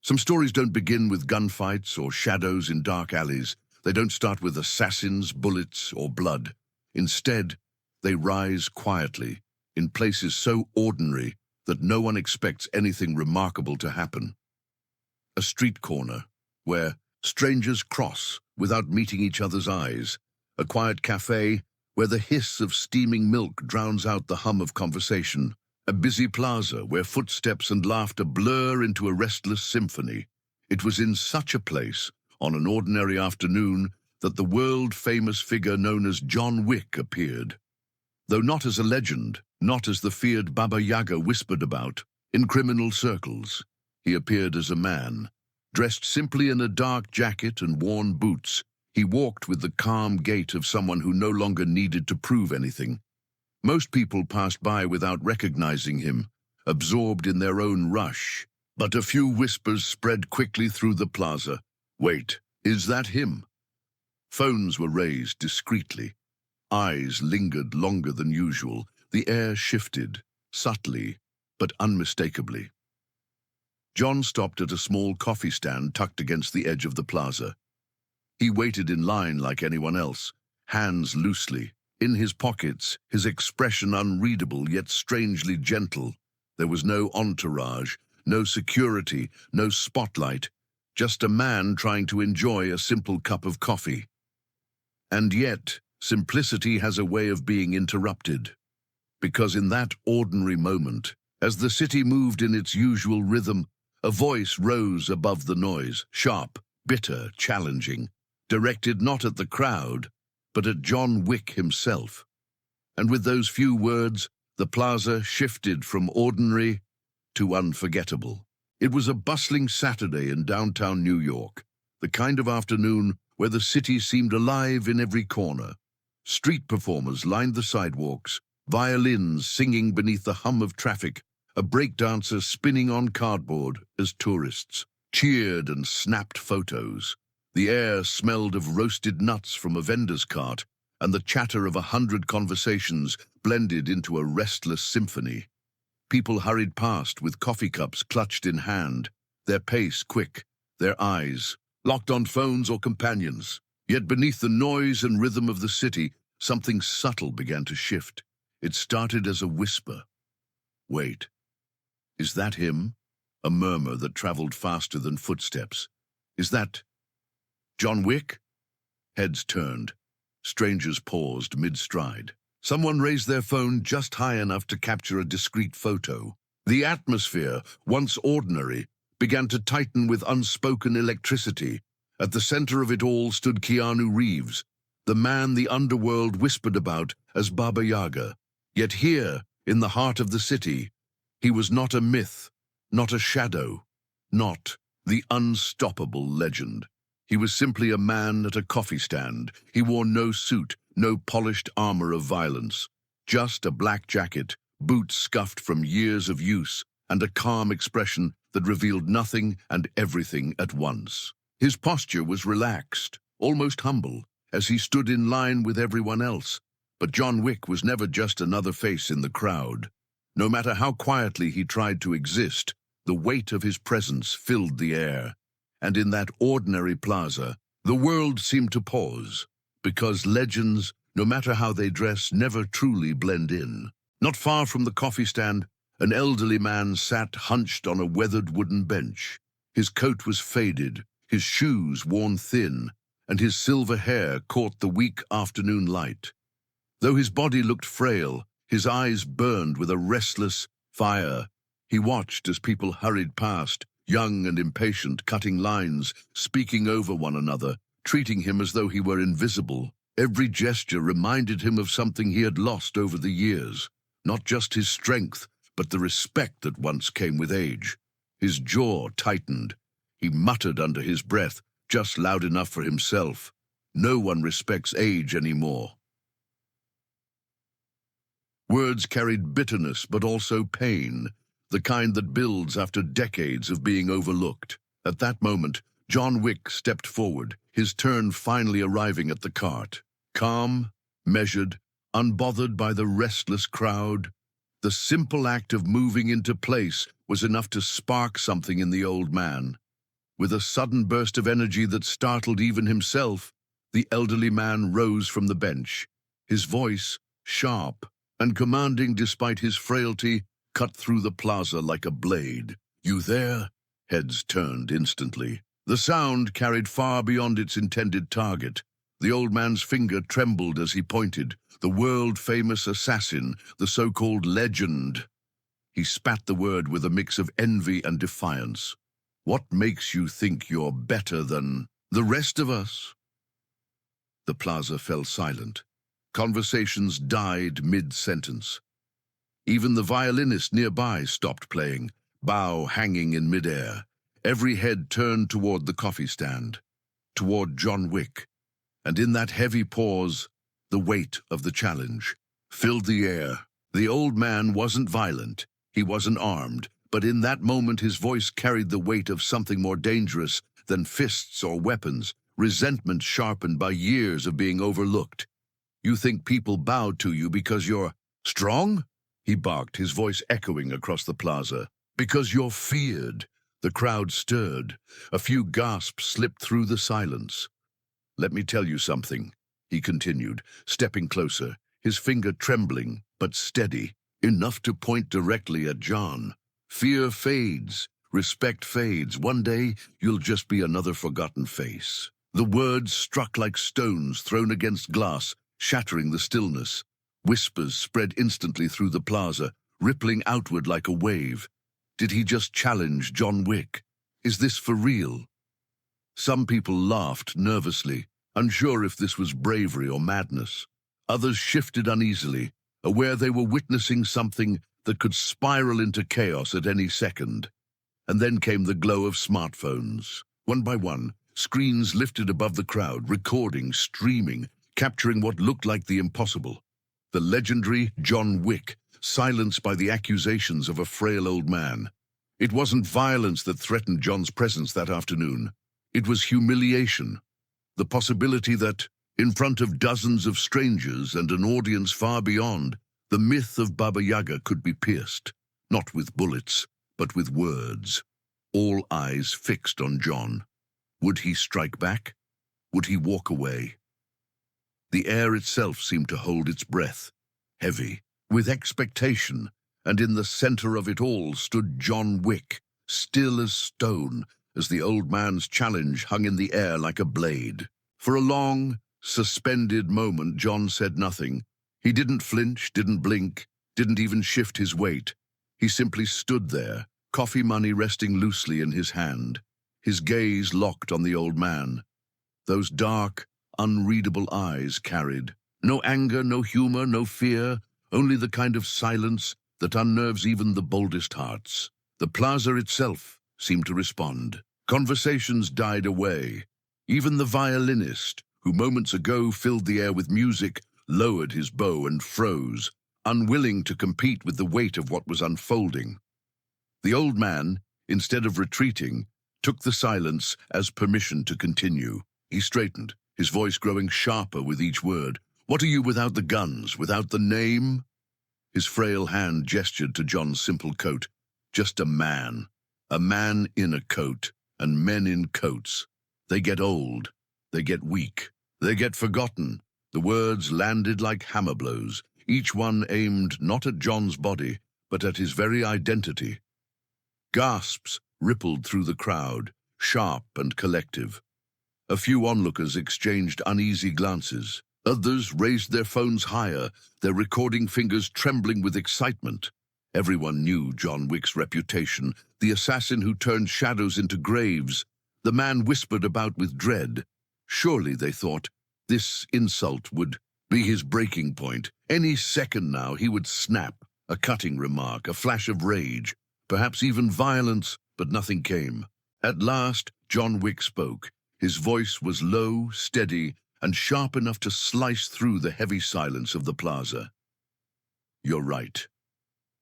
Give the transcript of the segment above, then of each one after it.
Some stories don't begin with gunfights or shadows in dark alleys. They don't start with assassins, bullets, or blood. Instead, they rise quietly, in places so ordinary that no one expects anything remarkable to happen. A street corner, where strangers cross without meeting each other's eyes. A quiet cafe, where the hiss of steaming milk drowns out the hum of conversation. A busy plaza, where footsteps and laughter blur into a restless symphony. It was in such a place, on an ordinary afternoon, that the world-famous figure known as John Wick appeared. Though not as a legend, not as the feared Baba Yaga whispered about, in criminal circles, he appeared as a man. Dressed simply in a dark jacket and worn boots, he walked with the calm gait of someone who no longer needed to prove anything. Most people passed by without recognizing him, absorbed in their own rush. But a few whispers spread quickly through the plaza. Wait, is that him? Phones were raised discreetly. Eyes lingered longer than usual. The air shifted, subtly, but unmistakably. John stopped at a small coffee stand tucked against the edge of the plaza. He waited in line like anyone else, hands loosely. In his pockets, his expression unreadable yet strangely gentle. There was no entourage, no security, no spotlight, just a man trying to enjoy a simple cup of coffee. And yet, simplicity has a way of being interrupted. Because in that ordinary moment, as the city moved in its usual rhythm, a voice rose above the noise, sharp, bitter, challenging, directed not at the crowd, but at John Wick himself. And with those few words, the plaza shifted from ordinary to unforgettable. It was a bustling Saturday in downtown New York, the kind of afternoon where the city seemed alive in every corner. Street performers lined the sidewalks, violins singing beneath the hum of traffic, a breakdancer spinning on cardboard as tourists cheered and snapped photos. The air smelled of roasted nuts from a vendor's cart, and the chatter of 100 conversations blended into a restless symphony. People hurried past with coffee cups clutched in hand, their pace quick, their eyes locked on phones or companions. Yet beneath the noise and rhythm of the city, something subtle began to shift. It started as a whisper. Wait, is that him? A murmur that traveled faster than footsteps. Is that John Wick? Heads turned. Strangers paused mid-stride. Someone raised their phone just high enough to capture a discreet photo. The atmosphere, once ordinary, began to tighten with unspoken electricity. At the center of it all stood Keanu Reeves, the man the underworld whispered about as Baba Yaga. Yet here, in the heart of the city, he was not a myth, not a shadow, not the unstoppable legend. He was simply a man at a coffee stand. He wore no suit, no polished armor of violence, just a black jacket, boots scuffed from years of use, and a calm expression that revealed nothing and everything at once. His posture was relaxed, almost humble, as he stood in line with everyone else. But John Wick was never just another face in the crowd. No matter how quietly he tried to exist, the weight of his presence filled the air. And in that ordinary plaza, the world seemed to pause, because legends, no matter how they dress, never truly blend in. Not far from the coffee stand, an elderly man sat hunched on a weathered wooden bench. His coat was faded, his shoes worn thin, and his silver hair caught the weak afternoon light. Though his body looked frail, his eyes burned with a restless fire. He watched as people hurried past, young and impatient, cutting lines, speaking over one another, treating him as though he were invisible. Every gesture reminded him of something he had lost over the years, not just his strength, but the respect that once came with age. His jaw tightened. He muttered under his breath, just loud enough for himself. No one respects age anymore. Words carried bitterness, but also pain, the kind that builds after decades of being overlooked. At that moment, John Wick stepped forward, his turn finally arriving at the cart. Calm, measured, unbothered by the restless crowd, the simple act of moving into place was enough to spark something in the old man. With a sudden burst of energy that startled even himself, the elderly man rose from the bench. His voice, sharp and commanding despite his frailty, cut through the plaza like a blade. "You there?" Heads turned instantly. The sound carried far beyond its intended target. The old man's finger trembled as he pointed. The world-famous assassin, the so-called legend. He spat the word with a mix of envy and defiance. "What makes you think you're better than the rest of us?" The plaza fell silent. Conversations died mid-sentence. Even the violinist nearby stopped playing, bow hanging in midair. Every head turned toward the coffee stand, toward John Wick. And in that heavy pause, the weight of the challenge filled the air. The old man wasn't violent, he wasn't armed, but in that moment his voice carried the weight of something more dangerous than fists or weapons, resentment sharpened by years of being overlooked. "You think people bowed to you because you're strong?" he barked, his voice echoing across the plaza. "Because you're feared." The crowd stirred. A few gasps slipped through the silence. "Let me tell you something," he continued, stepping closer, his finger trembling but steady, enough to point directly at John. "Fear fades, respect fades. One day, you'll just be another forgotten face." The words struck like stones thrown against glass, shattering the stillness. Whispers spread instantly through the plaza, rippling outward like a wave. Did he just challenge John Wick? Is this for real? Some people laughed nervously, unsure if this was bravery or madness. Others shifted uneasily, aware they were witnessing something that could spiral into chaos at any second. And then came the glow of smartphones. One by one, screens lifted above the crowd, recording, streaming, capturing what looked like the impossible. The legendary John Wick, silenced by the accusations of a frail old man. It wasn't violence that threatened John's presence that afternoon. It was humiliation. The possibility that, in front of dozens of strangers and an audience far beyond, the myth of Baba Yaga could be pierced, not with bullets, but with words. All eyes fixed on John. Would he strike back? Would he walk away? The air itself seemed to hold its breath, heavy, with expectation, and in the center of it all stood John Wick, still as stone, as the old man's challenge hung in the air like a blade. For a long, suspended moment, John said nothing. He didn't flinch, didn't blink, didn't even shift his weight. He simply stood there, coffee money resting loosely in his hand, his gaze locked on the old man. Those dark, unreadable eyes carried no anger, no humor, no fear, only the kind of silence that unnerves even the boldest hearts. The plaza itself seemed to respond. Conversations died away. Even the violinist, who moments ago filled the air with music, lowered his bow and froze, unwilling to compete with the weight of what was unfolding. The old man, instead of retreating, took the silence as permission to continue. He straightened, his voice growing sharper with each word. "What are you without the guns, without the name?" His frail hand gestured to John's simple coat. "Just a man in a coat, and men in coats. They get old, they get weak, they get forgotten." The words landed like hammer blows, each one aimed not at John's body, but at his very identity. Gasps rippled through the crowd, sharp and collective. A few onlookers exchanged uneasy glances. Others raised their phones higher, their recording fingers trembling with excitement. Everyone knew John Wick's reputation, the assassin who turned shadows into graves, the man whispered about with dread. Surely, they thought, this insult would be his breaking point. Any second now he would snap, a cutting remark, a flash of rage, perhaps even violence, but nothing came. At last, John Wick spoke. His voice was low, steady, and sharp enough to slice through the heavy silence of the plaza. "You're right."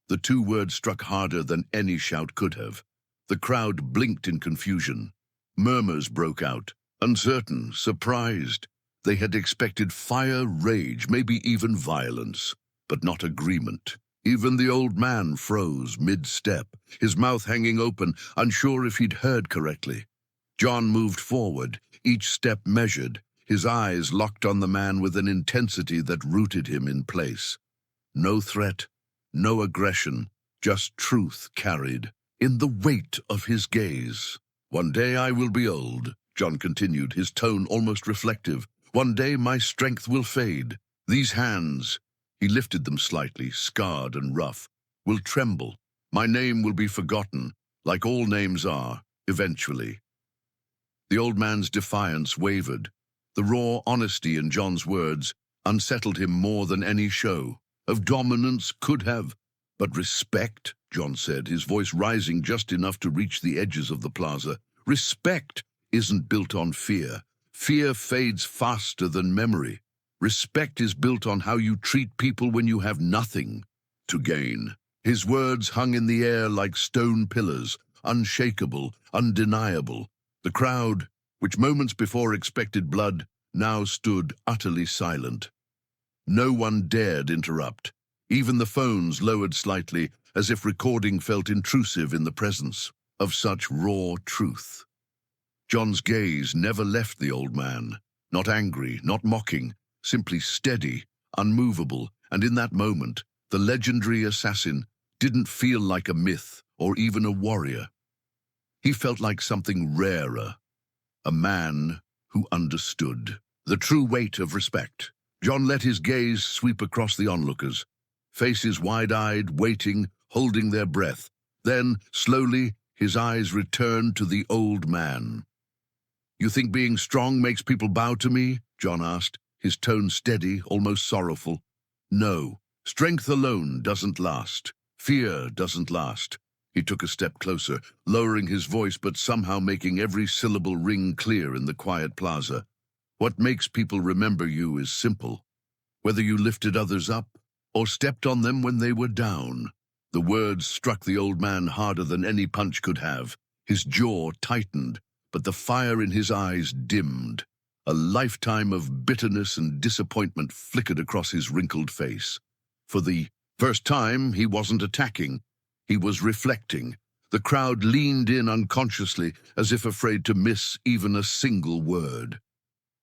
The two words struck harder than any shout could have. The crowd blinked in confusion. Murmurs broke out, uncertain, surprised. They had expected fire, rage, maybe even violence, but not agreement. Even the old man froze mid-step, his mouth hanging open, unsure if he'd heard correctly. John moved forward, each step measured, his eyes locked on the man with an intensity that rooted him in place. No threat, no aggression, just truth carried in the weight of his gaze. "One day I will be old," John continued, his tone almost reflective. "One day my strength will fade. These hands," he lifted them slightly, scarred and rough, "will tremble. My name will be forgotten, like all names are, eventually." The old man's defiance wavered. The raw honesty in John's words unsettled him more than any show of dominance could have. "But respect," John said, his voice rising just enough to reach the edges of the plaza. "Respect isn't built on fear. Fear fades faster than memory. Respect is built on how you treat people when you have nothing to gain." His words hung in the air like stone pillars, unshakable, undeniable. The crowd, which moments before expected blood, now stood utterly silent. No one dared interrupt. Even the phones lowered slightly, as if recording felt intrusive in the presence of such raw truth. John's gaze never left the old man, not angry, not mocking, simply steady, unmovable, and in that moment, the legendary assassin didn't feel like a myth or even a warrior. He felt like something rarer, a man who understood the true weight of respect. John let his gaze sweep across the onlookers, faces wide-eyed, waiting, holding their breath. Then, slowly, his eyes returned to the old man. "You think being strong makes people bow to me?" John asked, his tone steady, almost sorrowful. "No, strength alone doesn't last. Fear doesn't last." He took a step closer, lowering his voice but somehow making every syllable ring clear in the quiet plaza. "What makes people remember you is simple. Whether you lifted others up or stepped on them when they were down." The words struck the old man harder than any punch could have. His jaw tightened, but the fire in his eyes dimmed. A lifetime of bitterness and disappointment flickered across his wrinkled face. For the first time, he wasn't attacking. He was reflecting. The crowd leaned in unconsciously, as if afraid to miss even a single word.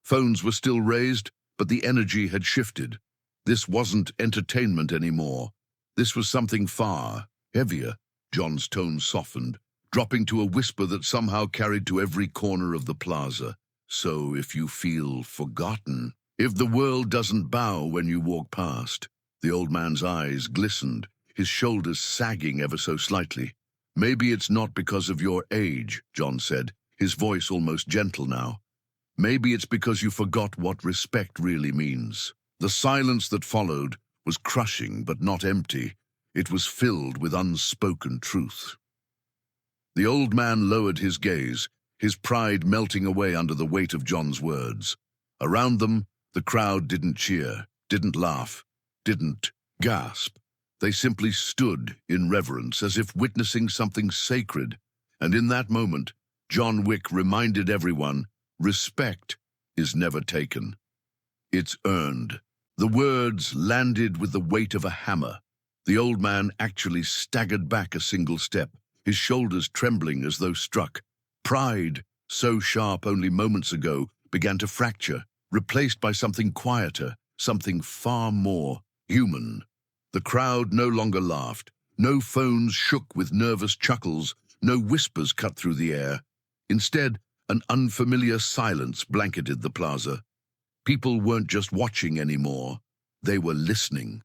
Phones were still raised, but the energy had shifted. This wasn't entertainment anymore. This was something far heavier. John's tone softened, dropping to a whisper that somehow carried to every corner of the plaza. "So if you feel forgotten, if the world doesn't bow when you walk past." The old man's eyes glistened, his shoulders sagging ever so slightly. "Maybe it's not because of your age," John said, his voice almost gentle now. "Maybe it's because you forgot what respect really means." The silence that followed was crushing but not empty. It was filled with unspoken truth. The old man lowered his gaze, his pride melting away under the weight of John's words. Around them, the crowd didn't cheer, didn't laugh, didn't gasp. They simply stood in reverence, as if witnessing something sacred. And in that moment, John Wick reminded everyone, respect is never taken. It's earned. The words landed with the weight of a hammer. The old man actually staggered back a single step, his shoulders trembling as though struck. Pride, so sharp only moments ago, began to fracture, replaced by something quieter, something far more human. The crowd no longer laughed. No phones shook with nervous chuckles. No whispers cut through the air. Instead, an unfamiliar silence blanketed the plaza. People weren't just watching anymore. They were listening.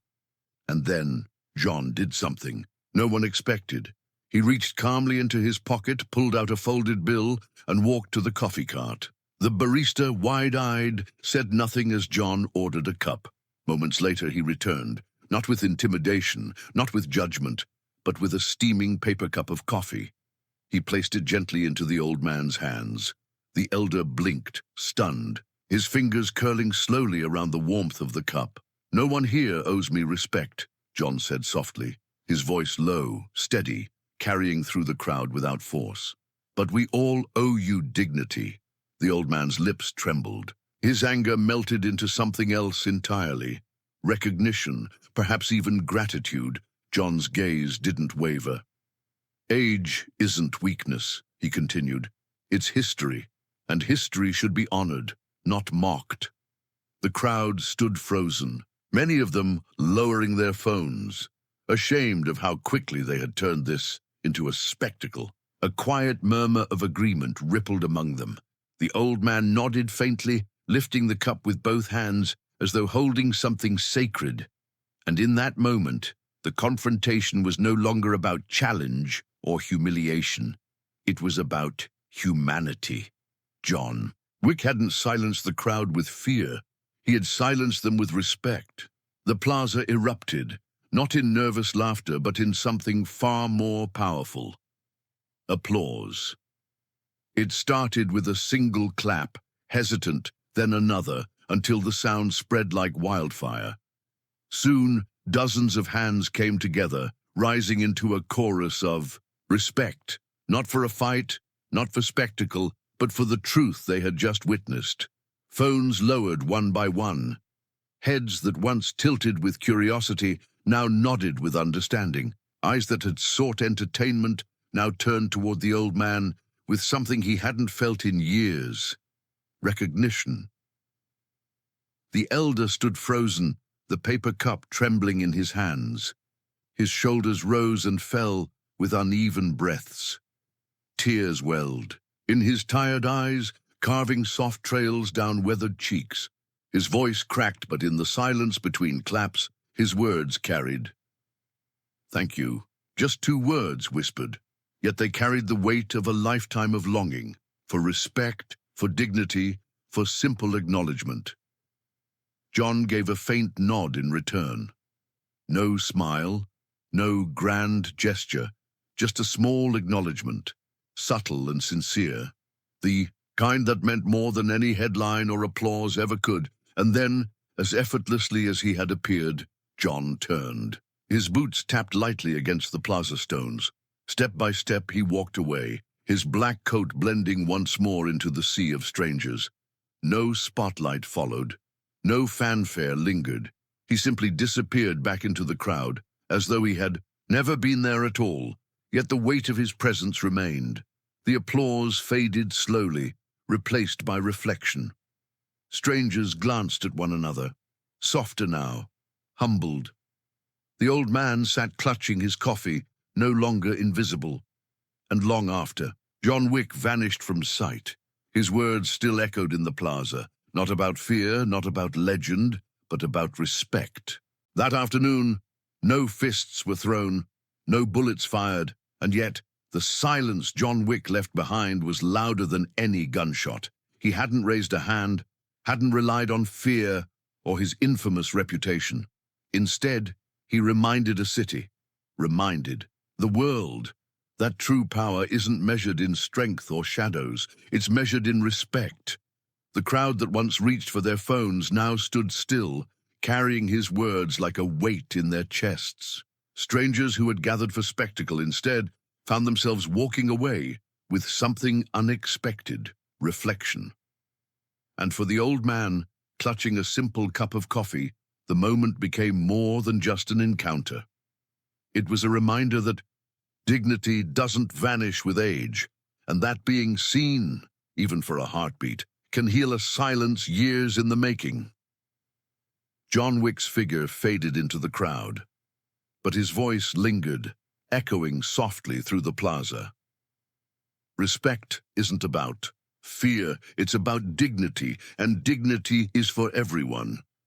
And then John did something no one expected. He reached calmly into his pocket, pulled out a folded bill, and walked to the coffee cart. The barista, wide-eyed, said nothing as John ordered a cup. Moments later, he returned, not with intimidation, not with judgment, but with a steaming paper cup of coffee. He placed it gently into the old man's hands. The elder blinked, stunned, his fingers curling slowly around the warmth of the cup. "No one here owes me respect," John said softly, his voice low, steady, carrying through the crowd without force. "But we all owe you dignity." The old man's lips trembled. His anger melted into something else entirely. Recognition, perhaps even gratitude. John's gaze didn't waver. "Age isn't weakness," he continued. It's history, and history should be honored, not mocked. The crowd stood frozen, many of them lowering their phones, ashamed of how quickly they had turned this into a spectacle. A quiet murmur of agreement rippled among them. The old man nodded faintly, lifting the cup with both hands as though holding something sacred. And in that moment, the confrontation was no longer about challenge or humiliation. It was about humanity. John Wick hadn't silenced the crowd with fear. He had silenced them with respect. The plaza erupted, not in nervous laughter, but in something far more powerful. Applause. It started with a single clap, hesitant, then another, until the sound spread like wildfire. Soon, dozens of hands came together, rising into a chorus of respect, not for a fight, not for spectacle, but for the truth they had just witnessed. Phones lowered one by one. Heads that once tilted with curiosity now nodded with understanding. Eyes that had sought entertainment now turned toward the old man with something he hadn't felt in years: recognition. The elder stood frozen, the paper cup trembling in his hands. His shoulders rose and fell with uneven breaths. Tears welled in his tired eyes, carving soft trails down weathered cheeks. His voice cracked, but in the silence between claps, his words carried. "Thank you." Just 2 words whispered, yet they carried the weight of a lifetime of longing, for respect, for dignity, for simple acknowledgement. John gave a faint nod in return. No smile, no grand gesture, just a small acknowledgement, subtle and sincere, the kind that meant more than any headline or applause ever could. And then, as effortlessly as he had appeared, John turned. His boots tapped lightly against the plaza stones. Step by step he walked away, his black coat blending once more into the sea of strangers. No spotlight followed. No fanfare lingered. He simply disappeared back into the crowd, as though he had never been there at all, yet the weight of his presence remained. The applause faded slowly, replaced by reflection. Strangers glanced at one another, softer now, humbled. The old man sat clutching his coffee, no longer invisible. And long after, John Wick vanished from sight. His words still echoed in the plaza, not about fear, not about legend, but about respect. That afternoon, no fists were thrown, no bullets fired, and yet the silence John Wick left behind was louder than any gunshot. He hadn't raised a hand, hadn't relied on fear or his infamous reputation. Instead, he reminded a city, reminded the world, that true power isn't measured in strength or shadows, it's measured in respect. The crowd that once reached for their phones now stood still, carrying his words like a weight in their chests. Strangers who had gathered for spectacle instead found themselves walking away with something unexpected: reflection. And for the old man, clutching a simple cup of coffee, the moment became more than just an encounter. It was a reminder that dignity doesn't vanish with age, and that being seen, even for a heartbeat, can heal a silence years in the making. John Wick's figure faded into the crowd, but his voice lingered, echoing softly through the plaza. Respect isn't about fear, it's about dignity, and dignity is for everyone.